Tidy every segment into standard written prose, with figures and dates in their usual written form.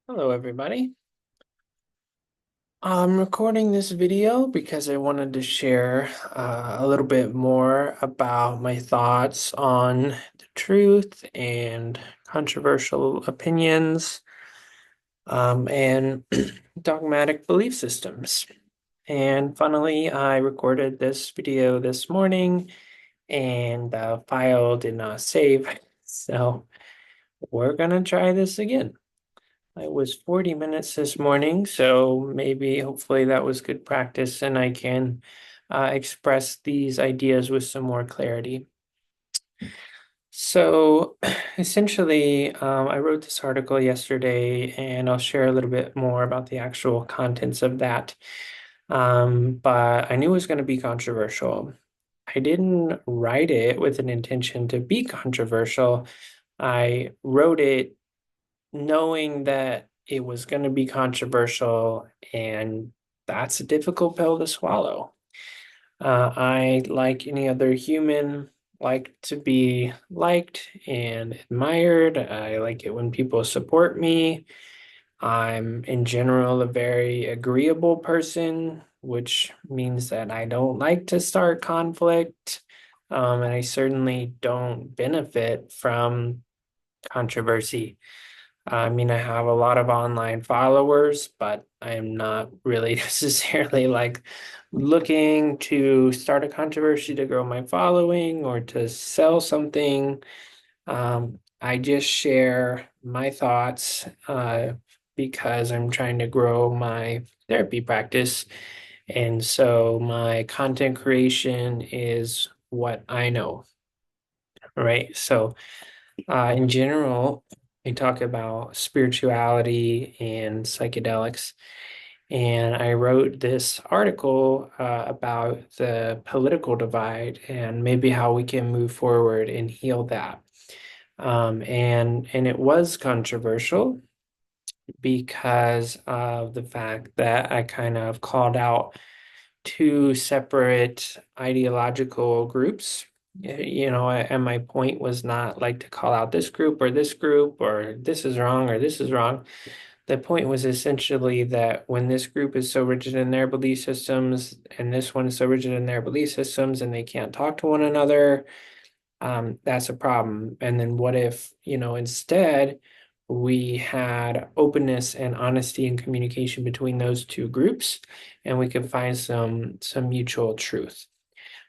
Hello, everybody. I'm recording this video because I wanted to share a little bit more about my thoughts on the truth and controversial opinions and dogmatic belief systems. And funnily, I recorded this video this morning and the file did not save. So we're gonna try this again. It was 40 minutes this morning, so maybe hopefully that was good practice and I can express these ideas with some more clarity. So essentially, I wrote this article yesterday and I'll share a little bit more about the actual contents of that. But I knew it was going to be controversial. I didn't write it with an intention to be controversial. I wrote it knowing that it was going to be controversial, and that's a difficult pill to swallow. I, like any other human, like to be liked and admired. I like it when people support me. I'm, in general, a very agreeable person, which means that I don't like to start conflict. And I certainly don't benefit from controversy. I mean, I have a lot of online followers, but I'm not really necessarily like looking to start a controversy to grow my following or to sell something. I just share my thoughts because I'm trying to grow my therapy practice. And so my content creation is what I know, right? So in general, I talk about spirituality and psychedelics. And I wrote this article about the political divide and maybe how we can move forward and heal that. And it was controversial because of the fact that I kind of called out two separate ideological groups. And my point was not like to call out this group or this group or this is wrong or this is wrong. The point was essentially that when this group is so rigid in their belief systems and this one is so rigid in their belief systems and they can't talk to one another, that's a problem. And then what if, instead we had openness and honesty and communication between those two groups and we could find some mutual truth.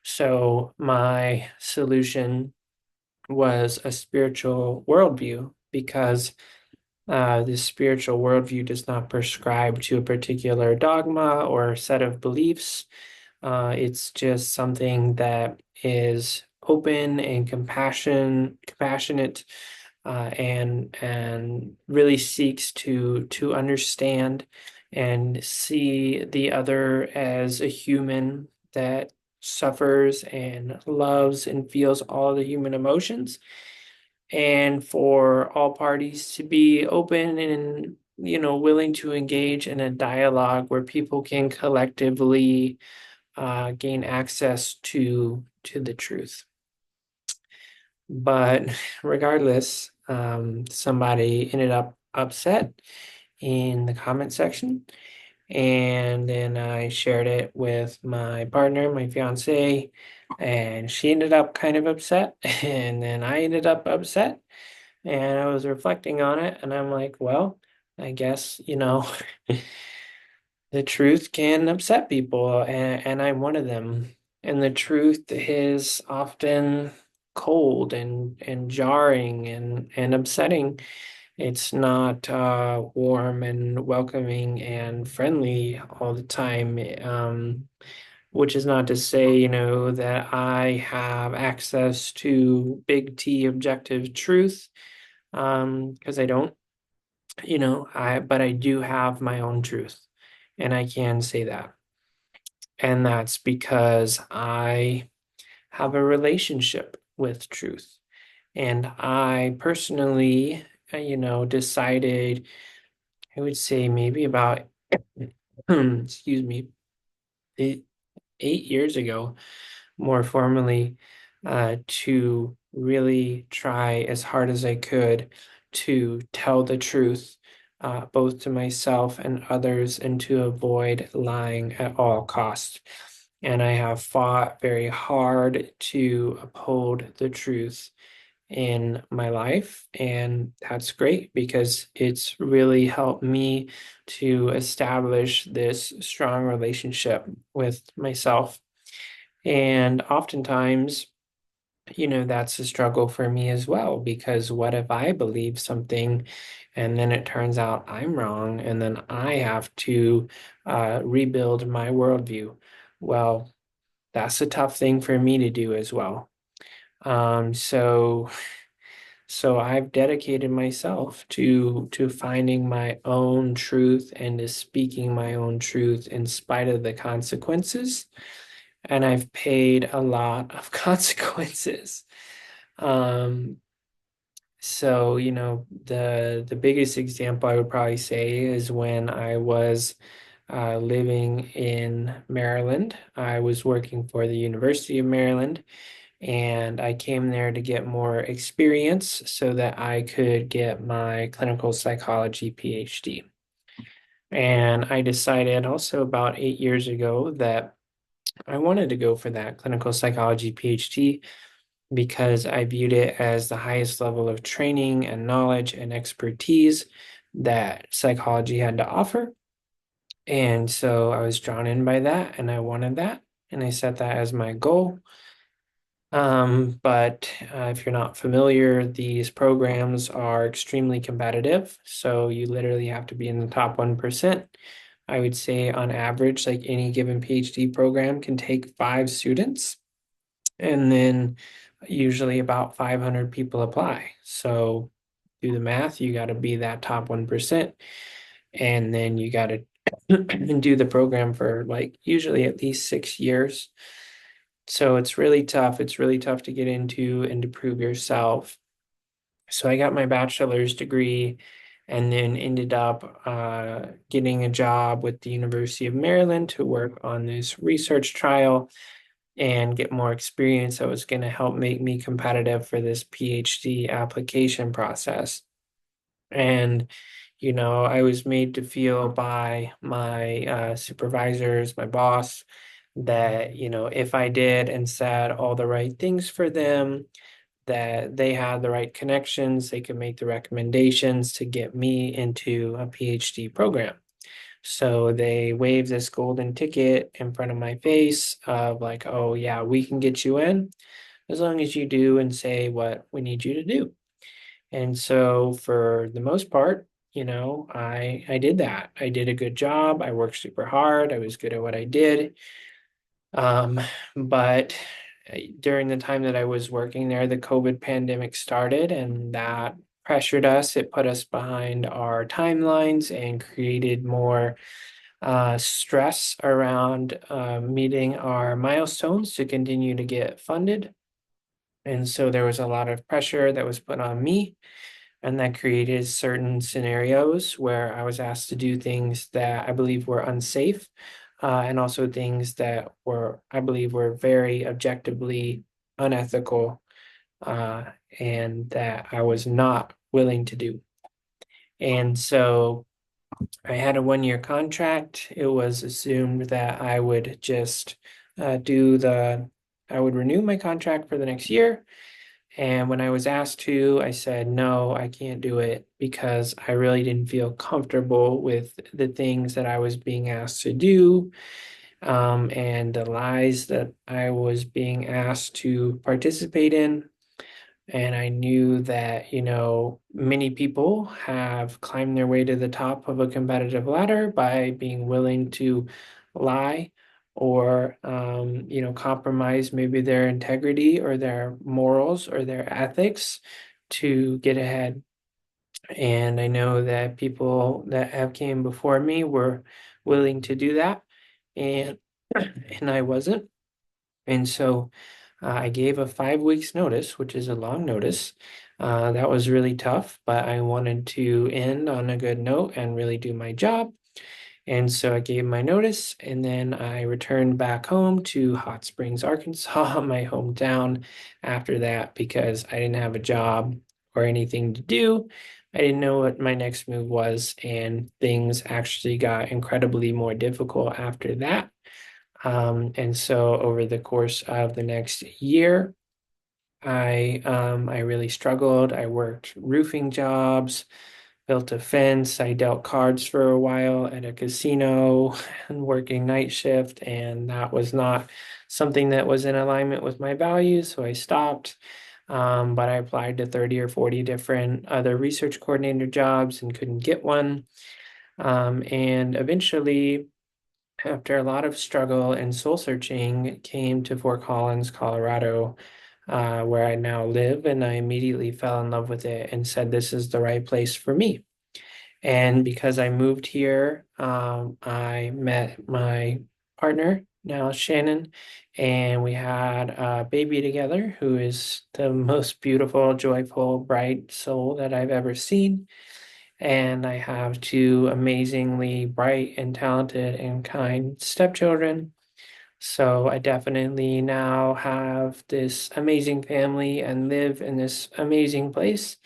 So my solution was a spiritual worldview because this spiritual worldview does not prescribe to a particular dogma or set of beliefs. It's just something that is open and compassionate, and really seeks to understand and see the other as a human that suffers and loves and feels all the human emotions, and for all parties to be open and willing to engage in a dialogue where people can collectively gain access to the truth. But regardless, somebody ended up upset in the comment section. And then I shared it with my partner, my fiance, and she ended up kind of upset. And then I ended up upset. And I was reflecting on it, and I'm like, well, I guess, the truth can upset people, and I'm one of them. And the truth is often cold and jarring and upsetting. It's not warm and welcoming and friendly all the time. Which is not to say, that I have access to big T objective truth, because I don't, but I do have my own truth, and I can say that. And that's because I have a relationship with truth. And I personally, decided, I would say maybe about, excuse me, 8 years ago, more formally, to really try as hard as I could to tell the truth both to myself and others, and to avoid lying at all costs. And I have fought very hard to uphold the truth in my life. And that's great because it's really helped me to establish this strong relationship with myself. And oftentimes, that's a struggle for me as well, because what if I believe something and then it turns out I'm wrong, and then I have to rebuild my worldview? Well, that's a tough thing for me to do as well. So I've dedicated myself to finding my own truth and to speaking my own truth in spite of the consequences. And I've paid a lot of consequences. Um, so, the biggest example I would probably say is when I was living in Maryland. I was working for the University of Maryland, and I came there to get more experience so that I could get my clinical psychology PhD. And I decided also about 8 years ago that I wanted to go for that clinical psychology PhD because I viewed it as the highest level of training and knowledge and expertise that psychology had to offer. And so I was drawn in by that and I wanted that. And I set that as my goal. But if you're not familiar, these programs are extremely competitive. So you literally have to be in the top 1%. I would say on average, like any given PhD program can take 5 students, and then usually about 500 people apply. So do the math, you got to be that top 1%. And then you got to do the program for like usually at least 6 years. So it's really tough. It's really tough to get into and to prove yourself. So I got my bachelor's degree and then ended up getting a job with the University of Maryland to work on this research trial and get more experience that was going to help make me competitive for this PhD application process. And, I was made to feel by my supervisors, my boss, that, if I did and said all the right things for them, that they had the right connections, they could make the recommendations to get me into a PhD program. So they waved this golden ticket in front of my face of like, oh, yeah, we can get you in as long as you do and say what we need you to do. And so for the most part, I did that. I did a good job. I worked super hard. I was good at what I did. Um, but during the time that I was working there, the COVID pandemic started, and that pressured us. It put us behind our timelines and created more stress around meeting our milestones to continue to get funded. And so there was a lot of pressure that was put on me, and that created certain scenarios where I was asked to do things that I believe were unsafe, and also things that I believe, were very objectively unethical, uh, and that I was not willing to do. And so I had a 1 year contract. It was assumed that I would just I would renew my contract for the next year. And when I was asked to, I said, no, I can't do it because I really didn't feel comfortable with the things that I was being asked to do, and the lies that I was being asked to participate in. And I knew that, many people have climbed their way to the top of a competitive ladder by being willing to lie or, compromise maybe their integrity or their morals or their ethics to get ahead. And I know that people that have came before me were willing to do that, and and I wasn't. And so I gave a 5 weeks notice, which is a long notice. That was really tough, but I wanted to end on a good note and really do my job. And so I gave my notice, and then I returned back home to Hot Springs, Arkansas, my hometown, after that because I didn't have a job or anything to do. I didn't know what my next move was, and things actually got incredibly more difficult after that. And so over the course of the next year, I really struggled. I worked roofing jobs, built a fence. I dealt cards for a while at a casino and working night shift, and that was not something that was in alignment with my values, so I stopped. But I applied to 30 or 40 different other research coordinator jobs and couldn't get one. And eventually, after a lot of struggle and soul searching, came to Fort Collins, Colorado, where I now live, and I immediately fell in love with it and said, this is the right place for me. And because I moved here, I met my partner, now Shannon, and we had a baby together who is the most beautiful, joyful, bright soul that I've ever seen. And I have two amazingly bright and talented and kind stepchildren. So I definitely now have this amazing family and live in this amazing place.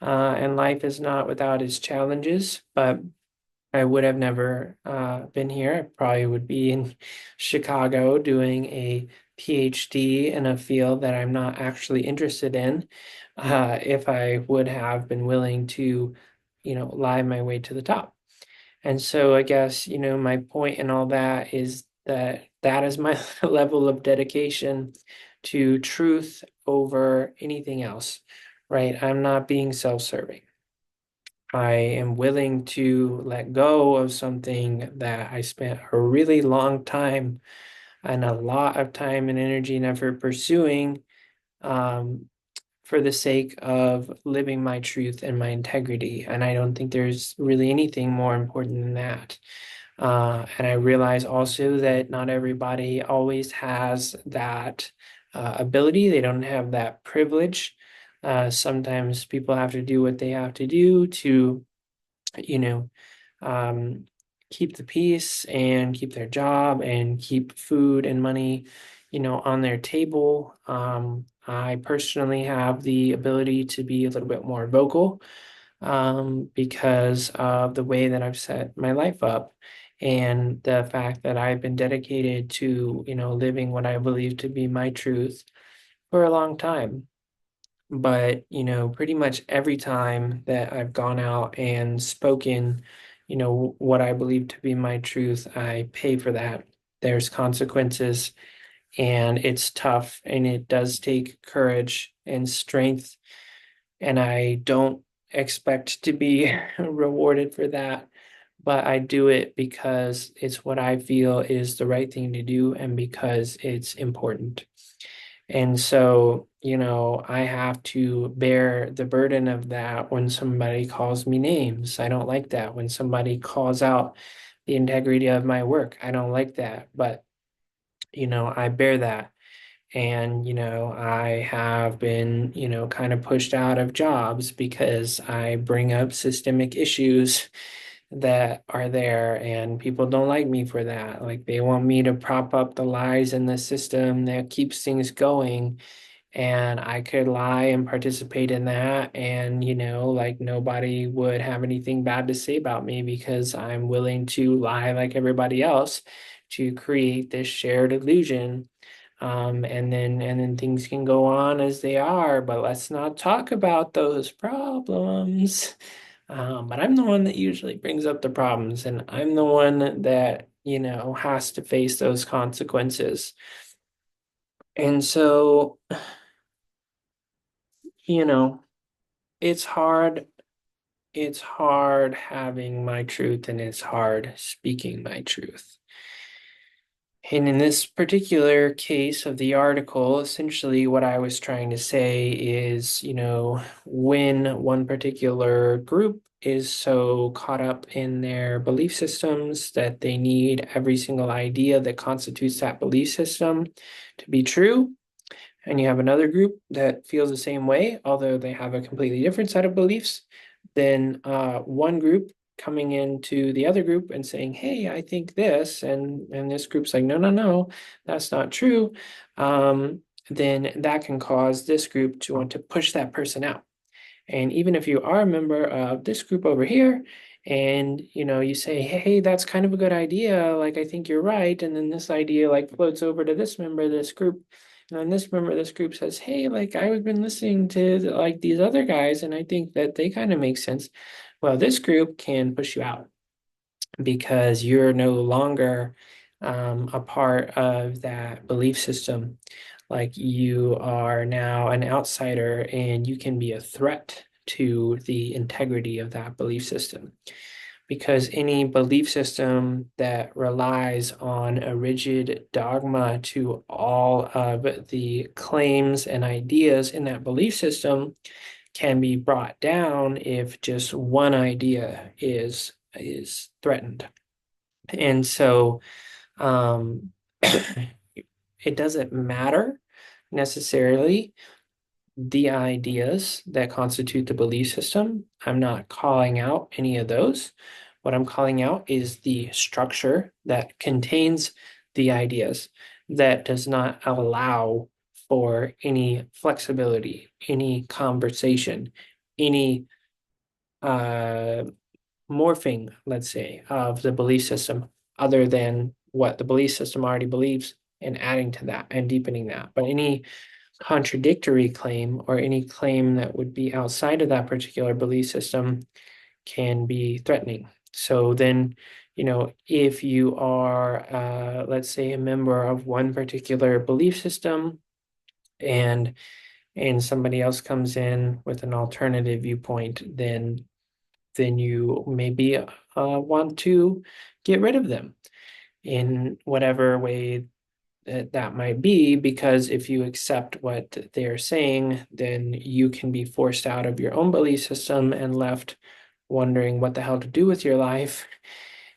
And life is not without its challenges, but I would have never been here. I probably would be in Chicago doing a PhD in a field that I'm not actually interested in, if I would have been willing to, lie my way to the top. And so I guess, my point in all that is that that is my level of dedication to truth over anything else, right? I'm not being self-serving. I am willing to let go of something that I spent a really long time and a lot of time and energy and effort pursuing, um, for the sake of living my truth and my integrity. And I don't think there's really anything more important than that. And I realize also that not everybody always has that ability. They don't have that privilege. Sometimes people have to do what they have to do to, you know, um, keep the peace and keep their job and keep food and money, on their table. I personally have the ability to be a little bit more vocal, because of the way that I've set my life up and the fact that I've been dedicated to, living what I believe to be my truth for a long time. But, pretty much every time that I've gone out and spoken, what I believe to be my truth, I pay for that. There's consequences, and it's tough, and it does take courage and strength, and I don't expect to be rewarded for that. But I do it because it's what I feel is the right thing to do and because it's important. And so, I have to bear the burden of that when somebody calls me names. I don't like that. When somebody calls out the integrity of my work, I don't like that. But, I bear that. And, I have been, kind of pushed out of jobs because I bring up systemic issues that are there, and people don't like me for that. Like they want me to prop up the lies in the system that keeps things going, and I could lie and participate in that, and like nobody would have anything bad to say about me because I'm willing to lie like everybody else to create this shared illusion. And then things can go on as they are, but let's not talk about those problems. But I'm the one that usually brings up the problems, and I'm the one that, has to face those consequences. And so, you know, it's hard. It's hard having my truth, and it's hard speaking my truth. And in this particular case of the article, essentially what I was trying to say is, when one particular group is so caught up in their belief systems that they need every single idea that constitutes that belief system to be true, and you have another group that feels the same way, although they have a completely different set of beliefs, then one group coming into the other group and saying, "Hey, I think this," and this group's like, "No, no, no, that's not true," then that can cause this group to want to push that person out. And even if you are a member of this group over here, and you say, hey, that's kind of a good idea, like I think you're right, and then this idea like floats over to this member of this group, and then this member of this group says, hey, like I've been listening to like these other guys, and I think that they kind of make sense. Well, this group can push you out because you're no longer a part of that belief system. Like you are now an outsider and you can be a threat to the integrity of that belief system. Because any belief system that relies on a rigid dogma to all of the claims and ideas in that belief system can be brought down if just one idea is threatened. And so um, it doesn't matter necessarily the ideas that constitute the belief system. I'm not calling out any of those. What I'm calling out is the structure that contains the ideas that does not allow for any flexibility, any conversation, any uh, morphing, let's say, of the belief system other than what the belief system already believes and adding to that and deepening that. But any contradictory claim or any claim that would be outside of that particular belief system can be threatening. So then, if you are, let's say, a member of one particular belief system and somebody else comes in with an alternative viewpoint, then you maybe want to get rid of them in whatever way that might be, because if you accept what they're saying, then you can be forced out of your own belief system and left wondering what the hell to do with your life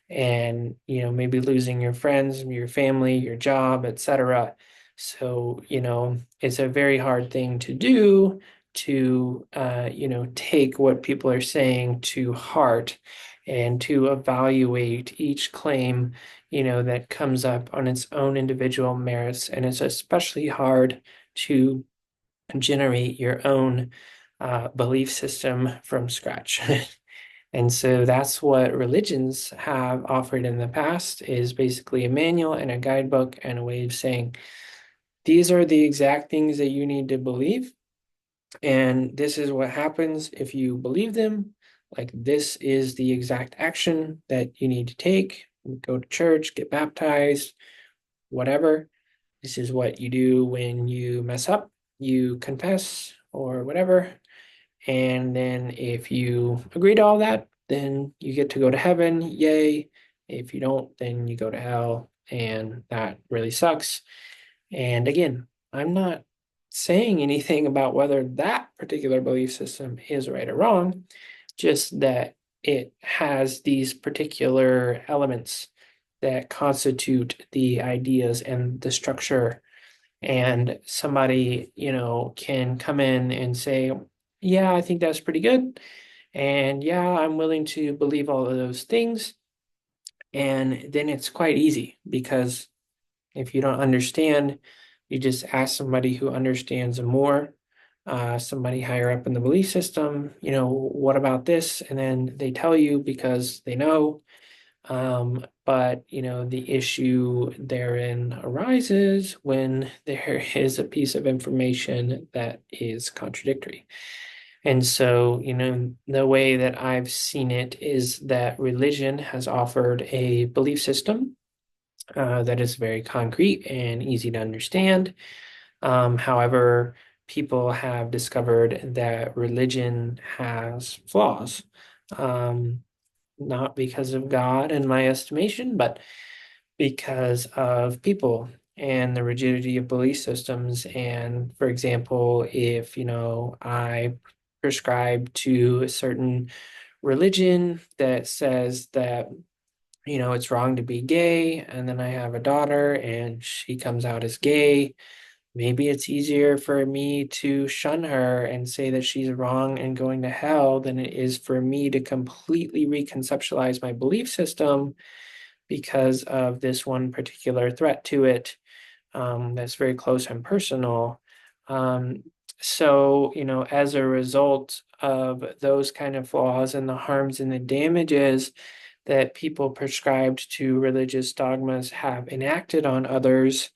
and maybe losing your friends, your family, your job, etc. So it's a very hard thing to do to take what people are saying to heart and to evaluate each claim that comes up on its own individual merits. And it's especially hard to generate your own belief system from scratch. And so that's what religions have offered in the past, is basically a manual and a guidebook and a way of saying, these are the exact things that you need to believe. And this is what happens if you believe them. Like, this is the exact action that you need to take. Go to church, get baptized, whatever. This is what you do when you mess up. You confess or whatever. And then if you agree to all that, then you get to go to heaven. Yay. If you don't, then you go to hell. And that really sucks. And again, I'm not saying anything about whether that particular belief system is right or wrong, just that it has these particular elements that constitute the ideas and the structure. And somebody, can come in and say, yeah, I think that's pretty good. And yeah, I'm willing to believe all of those things. And then it's quite easy because if you don't understand, you just ask somebody who understands more, somebody higher up in the belief system, what about this? And then they tell you because they know. But the issue therein arises when there is a piece of information that is contradictory. And so, the way that I've seen it is that religion has offered a belief system that is very concrete and easy to understand. However, people have discovered that religion has flaws. Not because of God, in my estimation, but because of people and the rigidity of belief systems. And for example, if I prescribe to a certain religion that says that it's wrong to be gay, and then I have a daughter and she comes out as gay, maybe it's easier for me to shun her and say that she's wrong and going to hell than it is for me to completely reconceptualize my belief system because of this one particular threat to it, that's very close and personal. Um, So, as a result of those kind of flaws and the harms and the damages that people prescribed to religious dogmas have enacted on others,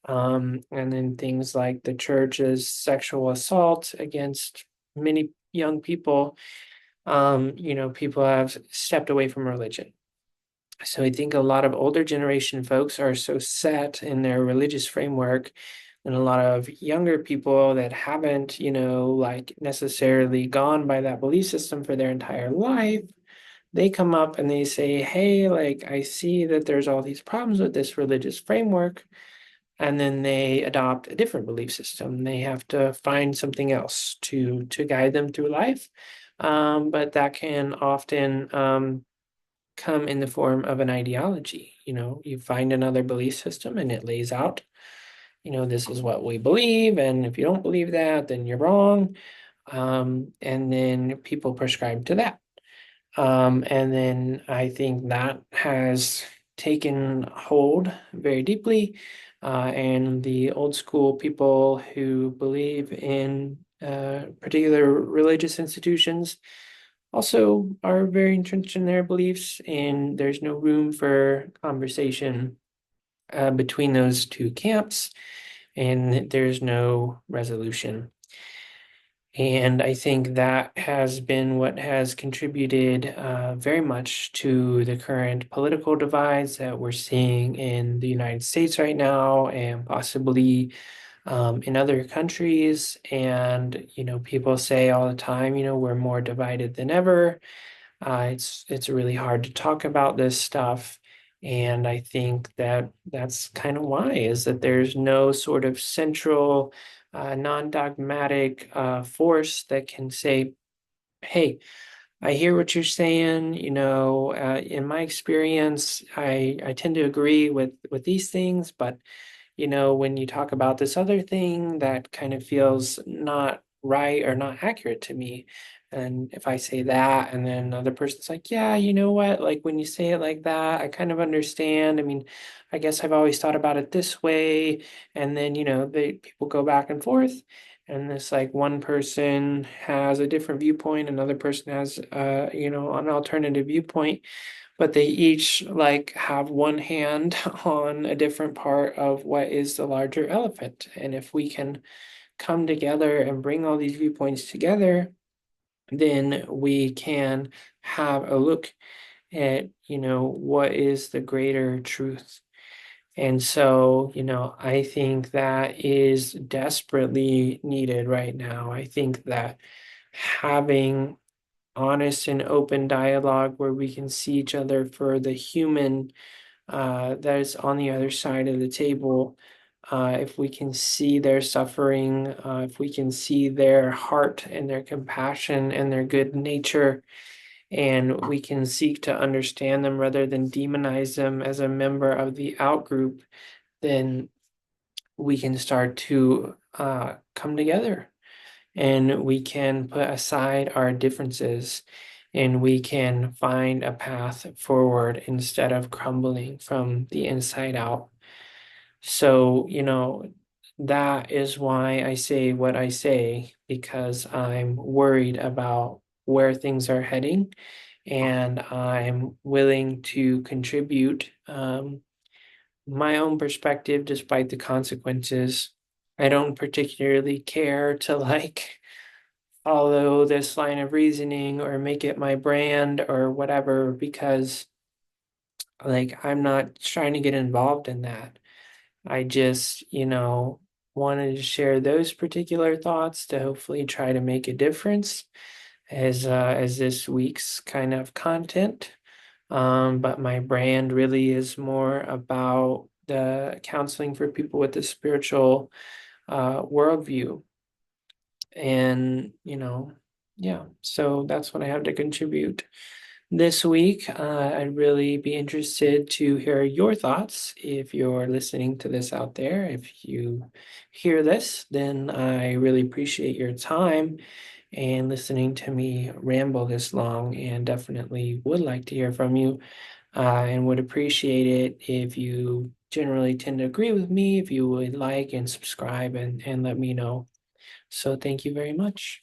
and then things like the church's sexual assault against many young people, people have stepped away from religion. So I think a lot of older generation folks are so set in their religious framework, and a lot of younger people that haven't, like necessarily gone by that belief system for their entire life, they come up and they say, "Hey, like I see that there's all these problems with this religious framework." And then they adopt a different belief system. They have to find something else to guide them through life. But that can often come in the form of an ideology. You find another belief system and it lays out, this is what we believe, and if you don't believe that, then you're wrong. And then people prescribe to that. And then I think that has taken hold very deeply. And the old school people who believe in particular religious institutions also are very entrenched in their beliefs, and there's no room for conversation between those two camps, and there's no resolution. And I think that has been what has contributed very much to the current political divides that we're seeing in the United States right now, and possibly in other countries. And, people say all the time, we're more divided than ever. It's really hard to talk about this stuff. And I think that that's kind of why, is that there's no sort of central, non-dogmatic force that can say, "Hey, I hear what you're saying. In my experience, I tend to agree with these things, but when you talk about this other thing, that kind of feels not right or not accurate to me." And if I say that, and then another person's like, "Yeah, you know what? Like when you say it like that, I kind of understand. I mean, I guess I've always thought about it this way." And then, people go back and forth. And this like one person has a different viewpoint, another person has an alternative viewpoint, but they each like have one hand on a different part of what is the larger elephant. And if we can come together and bring all these viewpoints together, then we can have a look at, what is the greater truth. And so, I think that is desperately needed right now. I think that having honest and open dialogue where we can see each other for the human that is on the other side of the table. If we can see their suffering, if we can see their heart and their compassion and their good nature, and we can seek to understand them rather than demonize them as a member of the outgroup, then we can start to come together, and we can put aside our differences, and we can find a path forward instead of crumbling from the inside out. So, that is why I say what I say, because I'm worried about where things are heading, and I'm willing to contribute my own perspective despite the consequences. I don't particularly care to like follow this line of reasoning or make it my brand or whatever, because like I'm not trying to get involved in that. I just, wanted to share those particular thoughts to hopefully try to make a difference as this week's kind of content. But my brand really is more about the counseling for people with a spiritual worldview. And, yeah, so that's what I have to contribute this week. I'd really be interested to hear your thoughts if you're listening to this out there. If you hear this, then I really appreciate your time and listening to me ramble this long, and definitely would like to hear from you, and would appreciate it if you generally tend to agree with me, if you would like and subscribe and let me know. So thank you very much.